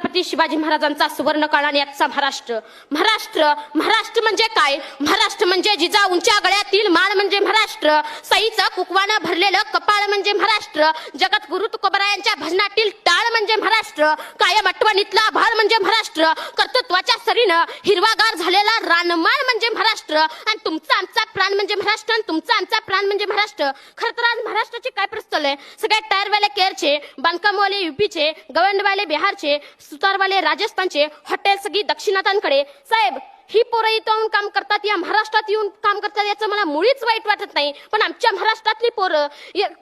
छत्रपती शिवाजी महाराजांचा सुवर्ण काळ आणि आजचा महाराष्ट्र. महाराष्ट्र महाराष्ट्र म्हणजे काय? महाराष्ट्र म्हणजे जिजाऊंच्या गळ्यातील माळ म्हणजे महाराष्ट्र. सईचं कुकवानं भरलेलं कपाळ म्हणजे महाराष्ट्र. जगत गुरु तुकोबरायांच्या भजनातील टाळ म्हणजे महाराष्ट्र. कायम आठवणीतला भाळ म्हणजे महाराष्ट्र. कर्तृत्वाच्या सरीनं हिरवागार झालेला रानमाळ म्हणजे महाराष्ट्र. आणि तुमचा आमचा प्राण म्हणजे महाराष्ट्र. आणि तुमचा आमचा प्राण म्हणजे महाराष्ट्र. खरं तर आज महाराष्ट्राची काय परिस्थिती आहे? सगळ्या टायरवाले केरळचे, बांधकामवाले युपीचे, गवंडवाले बिहारचे, सुतारवाले राजस्थानचे, हॉटेल सगळी दक्षिणातांकडे. साहेब, ही पोरं इथं येऊन काम करतात, या महाराष्ट्रात येऊन काम करतात, याचं मला मुळीच वाईट वाटत नाही. पण आमच्या महाराष्ट्रातली पोरं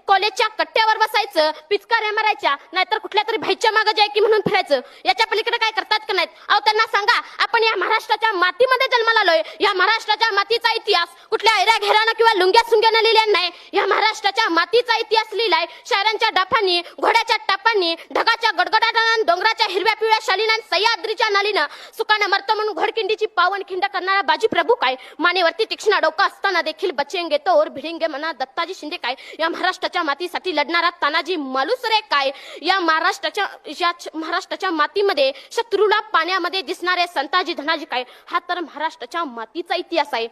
कॉलेजच्या कट्ट्यावर बसायचं, पिचकाऱ्या मारायच्या, नाहीतर कुठल्या तरी भाईच्या मागे जाय की म्हणून फिरायचं. याच्या पलीकडे काय करतात का नाहीत? अहो, त्यांना सांगा, आपण या महाराष्ट्राच्या मातीमध्ये जन्माला आलोय. या महाराष्ट्राच्या मातीचा इतिहास कुठल्या ऐऱ्या घेरानं किंवा लुंग्या सुंग्यानं लिहिलेला नाही. या महाराष्ट्राच्या मातीचा इतिहास लिहिलाय शायरांच्या डाफांनी, घोड्याच्या टापांनी, ढगाच्या गडगडाटानं, डोंगराच्या हिरव्या पिवळ्या शालीनं, सह्याद्रीच्या नालीनं. सुकानं मरतं म्हणून घोडकिंडीची पावन खिंड करणारा बाजी प्रभू काय? मानेवरती तीक्ष्ण डोका असताना देखील बचेंगे तो और भिडेंगे मना दत्ताजी शिंदे काय? या महाराष्ट्राच्या मातीसाठी लढणारा तानाजी मालुसरे काय? या महाराष्ट्राच्या मातीमध्ये शत्रूला पाण्यामध्ये दिसणारे संताजी धनाजी काय? हा तर महाराष्ट्राच्या मातीचा इतिहास आहे.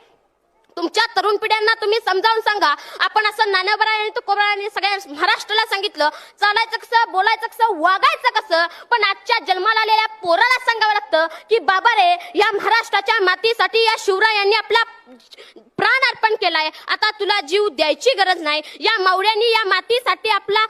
तुमच्या तरुण पिढ्यांना तुम्ही समजावून सांगा. आपण असं नानाबरा आणि तुकोबरायांनी सगळ्या महाराष्ट्राला सांगितलं चालायचं कसं, बोलायचं कसं, वागायचं कसं. पण आजच्या जन्माला आलेल्या पोराला सांगावं लागतं की बाबा रे, या महाराष्ट्राच्या मातीसाठी या शिवरायांनी आपला प्राण अर्पण केलाय. आता तुला जीव द्यायची गरज नाही. या मावळ्यांनी या मातीसाठी आपला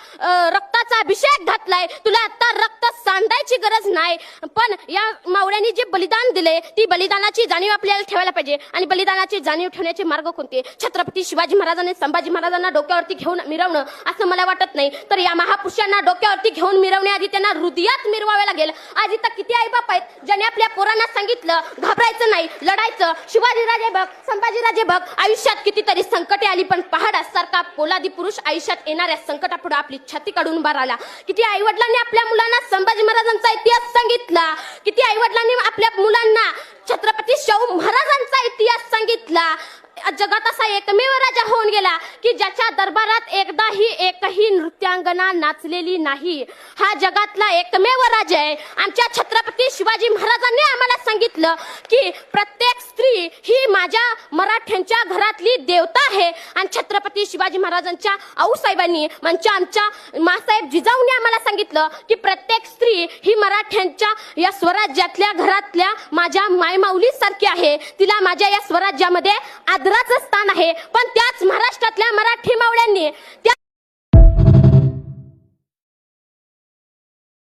रक्ताचा अभिषेक घातलाय. तुला आता रक्त सांडायची गरज नाही. पण या मावळ्यांनी जे बलिदान दिले, ती बलिदानाची जाणीव आपल्याला ठेवायला पाहिजे. आणि बलिदानाची जाणीव ठेवण्याचे मार्ग कोणते? छत्रपती शिवाजी महाराजांनी संभाजी महाराजांना डोक्यावरती घेऊन मिरवणं असं मला वाटत नाही. तर या महापुरुषांना डोक्यावरती घेऊन मिरवण्याआधी त्यांना हृदयात मिरवावे लागेल. आज इथं किती आईबाप आहेत ज्यांनी आपल्या पोरांना सांगितलं घाबरायचं नाही, लढायचं. शिवाजीराजे बघ, संभाजीराजे बघ, आयुष्यात कितीतरी संकटे आली, पण पहाडासारखा पोलादी पुरुष आयुष्यात येणाऱ्या संकटापुढे आपली छाती काढून उभा राहिला. किती आईवडिलांनी आपल्या मुलांना संभाजी महाराजांचा इतिहास सांगितला. किती आईवडिलांनी आपल्या मुलांना छत्रपती शाहू महाराजांचा इतिहास सांगितला. जगात असा एकमेव राजा होऊन गेला की ज्याच्या दरबारात एकही नृत्यांगना नाचलेली नाही. हा जगातला एकमेव राजा आहे. आमच्या छत्रपती शिवाजी महाराजांनी आम्हाला सांगितलं की प्रत्येक स्त्री ही माझ्या मराठ्यांच्या घरातली देवता आहे. आणि छत्रपती शिवाजी महाराजांच्या आऊसाहेबांनी म्हणजे आमच्या मासाहेब जिजाऊंनी आम्हाला सांगितलं की प्रत्येक स्त्री ही मराठ्यांच्या या स्वराज्यातल्या घरातल्या माझ्या मायमाऊली सारखी आहे. तिला माझ्या या स्वराज्यामध्ये आदराचं स्थान आहे. पण त्याच महाराष्ट्रातल्या मराठी मावळ्यांनी त्या